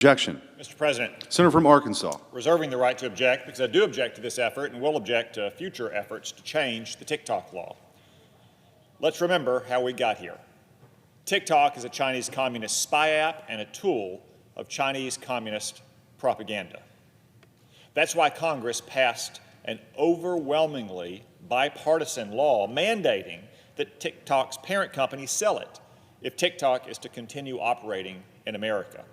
Objection. Mr. President, Senator from Arkansas. reserving the right to object because I do object to this effort and will object to future efforts to change the TikTok law. Let's remember how we got here. TikTok is a Chinese communist spy app and a tool of Chinese communist propaganda. That's why Congress passed an overwhelmingly bipartisan law mandating that TikTok's parent company sell it if TikTok is to continue operating in America.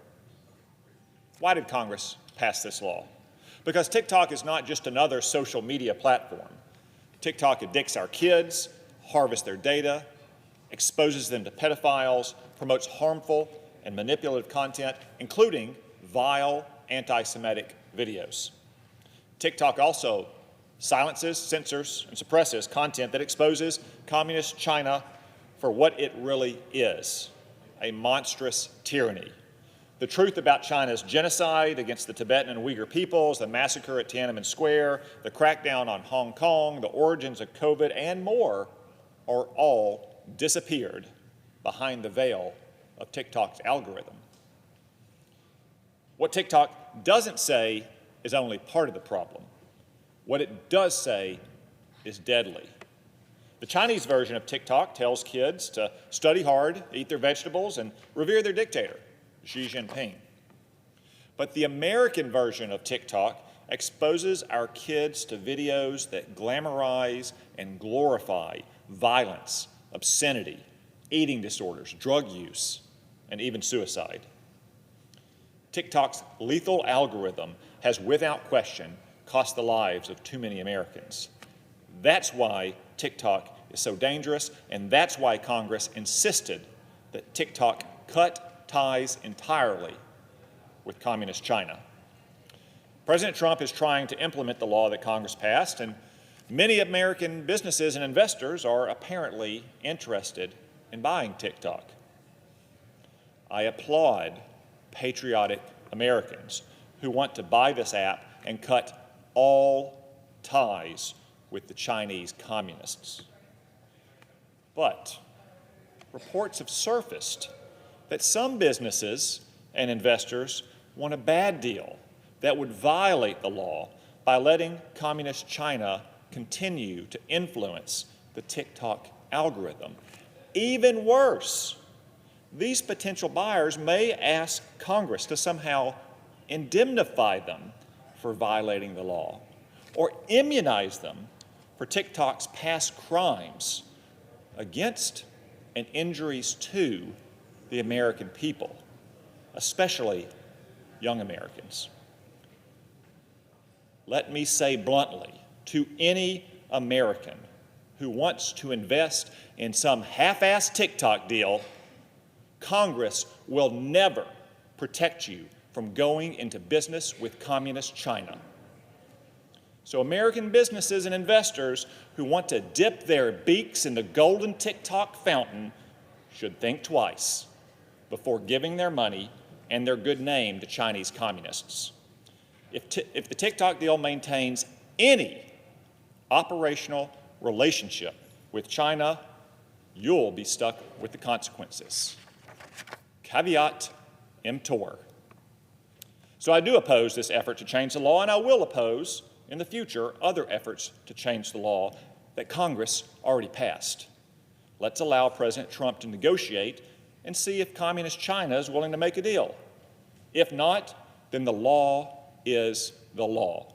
Why did Congress pass this law? Because TikTok is not just another social media platform. TikTok addicts our kids, harvests their data, exposes them to pedophiles, promotes harmful and manipulative content, including vile anti-Semitic videos. TikTok also silences, censors, and suppresses content that exposes communist China for what it really is, a monstrous tyranny. The truth about China's genocide against the Tibetan and Uyghur peoples, the massacre at Tiananmen Square, the crackdown on Hong Kong, the origins of COVID, and more are all disappeared behind the veil of TikTok's algorithm. What TikTok doesn't say is only part of the problem. What it does say is deadly. The Chinese version of TikTok tells kids to study hard, eat their vegetables, and revere their dictator, Xi Jinping. But the American version of TikTok exposes our kids to videos that glamorize and glorify violence, obscenity, eating disorders, drug use, and even suicide. TikTok's lethal algorithm has, without question, cost the lives of too many Americans. That's why TikTok is so dangerous, and that's why Congress insisted that TikTok cut ties entirely with Communist China. President Trump is trying to implement the law that Congress passed, and many American businesses and investors are apparently interested in buying TikTok. I applaud patriotic Americans who want to buy this app and cut all ties with the Chinese communists. But reports have surfaced that some businesses and investors want a bad deal that would violate the law by letting Communist China continue to influence the TikTok algorithm. Even worse, these potential buyers may ask Congress to somehow indemnify them for violating the law or immunize them for TikTok's past crimes against and injuries to the American people, especially young Americans. Let me say bluntly to any American who wants to invest in some half-assed TikTok deal, Congress will never protect you from going into business with Communist China. So American businesses and investors who want to dip their beaks in the golden TikTok fountain should think twice before giving their money and their good name to Chinese communists. If the TikTok deal maintains any operational relationship with China, you'll be stuck with the consequences. Caveat emptor. So I do oppose this effort to change the law, and I will oppose in the future other efforts to change the law that Congress already passed. Let's allow President Trump to negotiate and see if Communist China is willing to make a deal. If not, then the law is the law.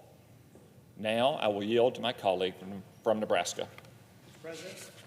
Now I will yield to my colleague from Nebraska. President.